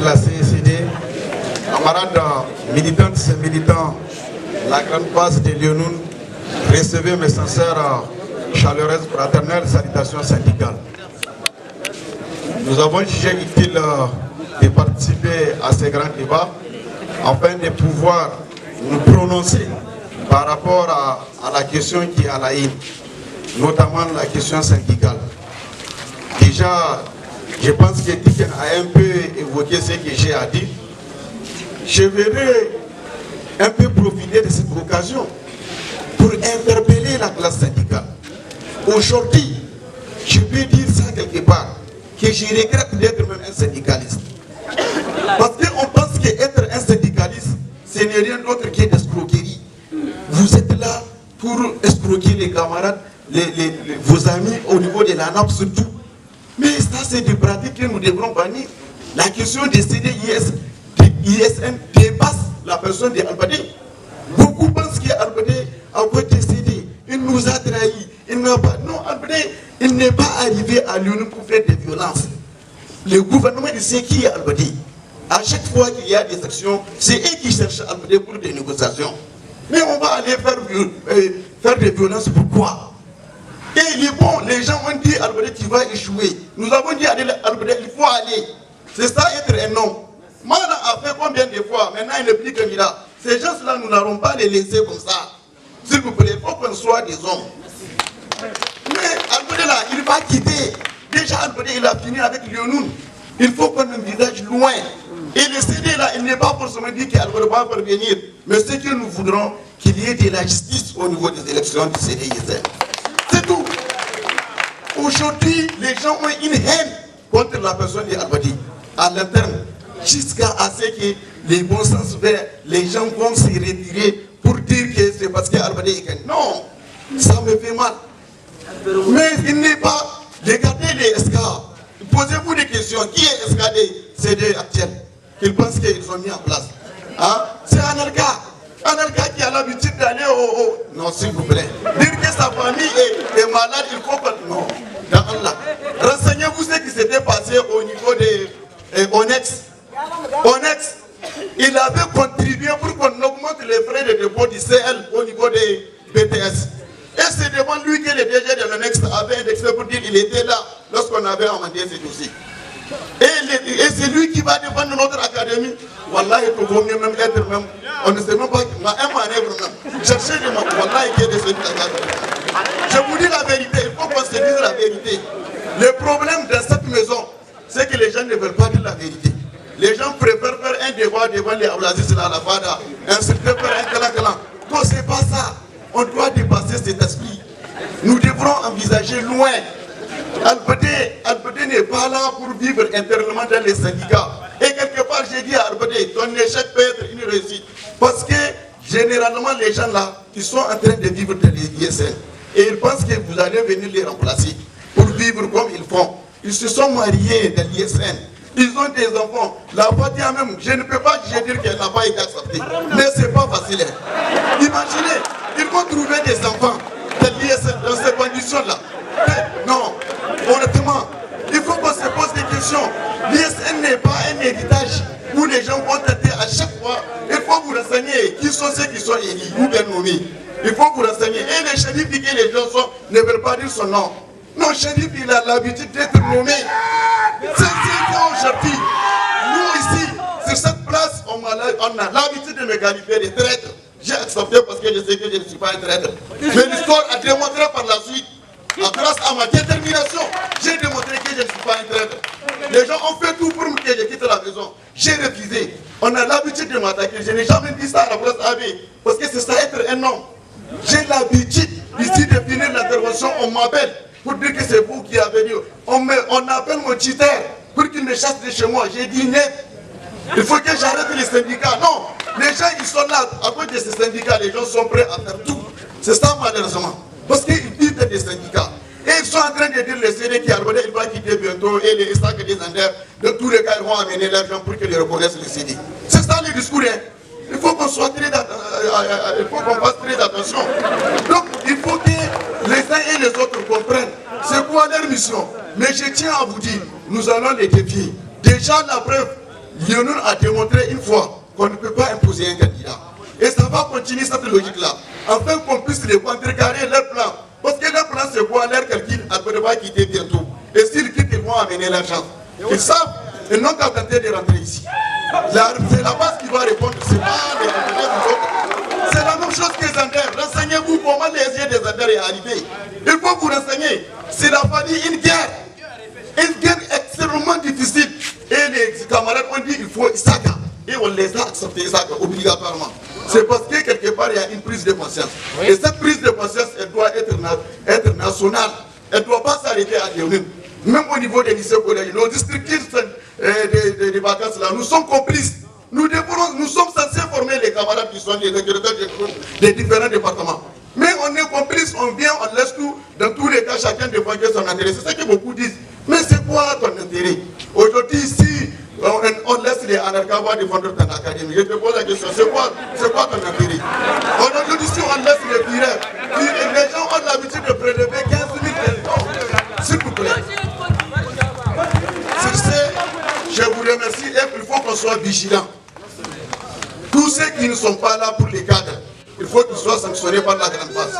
la CECD, camarades militantes et militants, la grande base de Lyonoun, recevez mes sincères, chaleureuses, fraternelles salutations syndicales. Nous avons jugé utile de participer à ces grands débats afin de pouvoir nous prononcer par rapport à la question qui est à la haine, notamment la question syndicale. Déjà, je pense que Tiken a un peu évoqué ce que j'ai à dire. Je vais un peu profiter de cette occasion pour interpeller la classe syndicale. Aujourd'hui, je peux dire ça quelque part, que je regrette d'être même un syndicaliste. Parce qu'on pense qu'être un syndicaliste, ce n'est rien d'autre que l'escroquerie. Vous êtes là pour escroquer les camarades, vos amis au niveau de la NAP surtout. Mais ça, c'est des pratiques que nous devrons bannir. La question des CDIS, des ISN dépasse la personne d'Albadé. Beaucoup pensent qu'Albadé a été cédé. Il nous a trahis. Il n'a pas. Non, Albadé, il n'est pas arrivé à l'ONU pour faire des violences. Le gouvernement, il sait qui est Albadé. À chaque fois qu'il y a des actions, c'est eux qui cherchent Albadé pour des négociations. Mais on va aller faire des violences. Pourquoi? Et il est bon, les gens ont dit Albadé, tu vas échouer. Nous avons dit à Albadé, il faut aller. C'est ça être un homme. Mala a fait combien de fois? Maintenant, il n'est plus candidat. Ces gens-là, nous n'allons pas les laisser comme ça. S'il vous plaît, il faut qu'on soit des hommes. Mais Albadé là, il va quitter. Déjà, Albadé, il a fini avec Lyonoun. Il faut qu'on envisage loin. Et le CD là, il n'est pas forcément dit qu'Albadé va parvenir. Mais ce que nous voudrons, qu'il y ait de la justice au niveau des élections du CDISN. C'est tout. Aujourd'hui, les gens ont une haine contre la personne d'Albadé à l'interne, jusqu'à ce que les bons sens verts, les gens vont se retirer pour dire que c'est parce qu'Albadé est gagne. Non, ça me fait mal. Mais il n'est pas. Regardez les SK. Posez-vous des questions. Qui est SKD CD actuel? Qu'ils pensent qu'ils ont mis en place. Hein? C'est Anelka. Anelka qui a l'habitude d'aller au... Non, s'il vous plaît. Dire que sa famille est malade, il faut que... Non. Dans Allah. Renseignez-vous ce qui s'était passé au niveau de Onex. Onex, il avait contribué pour qu'on augmente les frais de dépôt du CL au niveau des BTS. Et c'est devant lui que le DG de l'Onex avait indexé pour dire qu'il était là lorsqu'on avait amendé ce dossier. Et c'est lui qui va défendre notre académie. Wallah, il faut mieux même être même. On ne sait même pas. Un manœuvre même. Cherchez des mots. Wallah, il y a des Je vous dis la vérité. Il faut qu'on se dise la vérité. Le problème dans cette maison, c'est que les gens ne veulent pas dire la vérité. Les gens préfèrent faire un débat devant les Ablaziz à la Fada, insulter faire un clan. Non, c'est pas ça. On doit dépasser cet esprit. Nous devrons envisager loin. Albadé n'est pas là pour vivre intérieurement dans les syndicats. Et quelque part, j'ai dit à Albadé, ton échec peut être une réussite. Parce que généralement, les gens là, ils sont en train de vivre dans les ISN. Et ils pensent que vous allez venir les remplacer pour vivre comme ils font. Ils se sont mariés dans l'ISN. Ils ont des enfants. La Fatia même, je ne peux pas dire qu'elle n'a pas été acceptée. Mais ce n'est pas facile. Imaginez, ils vont trouver des enfants dans l'ISN, dans ces conditions-là. Non, honnêtement, il faut qu'on se pose des questions. L'ISN n'est pas un héritage où les gens vont tenter à chaque fois. Il faut vous renseigner qui sont ceux qui sont élus ou bien nommés. Il faut vous renseigner. Et les chérifs que les gens sont, ne veulent pas dire son nom. Non, chérif, il a l'habitude d'être nommé. C'est aujourd'hui. Nous ici, sur cette place, on a l'habitude de me qualifier de traître. J'ai accepté parce que je sais que je ne suis pas un traître. Mais l'histoire a démontré par la suite. Grâce à ma détermination, j'ai démontré que je ne suis pas un traître. Les gens ont fait tout pour que je quitte la maison. J'ai refusé. On a l'habitude de m'attaquer. Je n'ai jamais dit ça à la place AB. Parce que c'est ça être un homme. J'ai l'habitude ici de finir l'intervention. On m'appelle pour dire que c'est vous qui avez dit. On appelle mon tuteur pour qu'il me chasse de chez moi. J'ai dit net. Il faut que j'arrête les syndicats. Non. Les gens ils sont là. À cause de ces syndicats, les gens sont prêts à faire tout. C'est ça malheureusement. Parce qu'ils vivent des syndicats. Et ils sont en train de dire les CD qui Albadé, il va quitter bientôt et les stacks des Anders, de tous les cas, ils vont amener l'argent pour qu'ils reconnaissent le CD. C'est ça le discours. Hein. Il faut qu'on soit il faut qu'on fasse très attention. Donc, il faut que les uns et les autres comprennent c'est quoi leur mission. Mais je tiens à vous dire, nous allons les défier. Déjà, la preuve, Lyonoun a démontré une fois qu'on ne peut pas imposer un candidat. Et ça va continuer cette logique-là, afin qu'on puisse les contrecarrer leur plan. Parce que leur plan, c'est quoi? Leur calcul, elle va quitter bientôt. Et s'ils quittent, ils vont amener l'argent. Ils savent, ils n'ont qu'à tenter de rentrer ici. C'est la base qui va répondre, c'est pas les autres. C'est la même chose que Zander. Renseignez-vous comment les yeux des Zander est arrivé. Il faut vous renseigner. C'est la famille, une guerre extrêmement difficile. Et les camarades ont dit il faut Isaka. Et on les a acceptés Isaka obligatoirement. C'est parce que quelque part il y a une prise de conscience. Oui. Et cette prise de conscience, elle doit être nationale. Elle ne doit pas s'arrêter à Lyonoun. Même au niveau des lycées collèges, nos districts des vacances là, nous sommes complices. Nous sommes censés former les camarades qui sont les directeurs des différents départements. Mais on est complices, on vient, on laisse tout. Dans tous les cas, chacun défend son intérêt. C'est ce que beaucoup disent. Mais c'est quoi ton intérêt? Aujourd'hui, si on laisse les anarchavois défendre ton académie, je te pose la question, c'est quoi ton intérêt? Aujourd'hui, si on laisse les pirates, les gens ont l'habitude de prélever 15 000 personnes. S'il vous plaît. Sur ce, je vous remercie et il faut qu'on soit vigilants. Tous ceux qui ne sont pas là pour les cadres, il faut qu'ils soient sanctionnés par la grande base.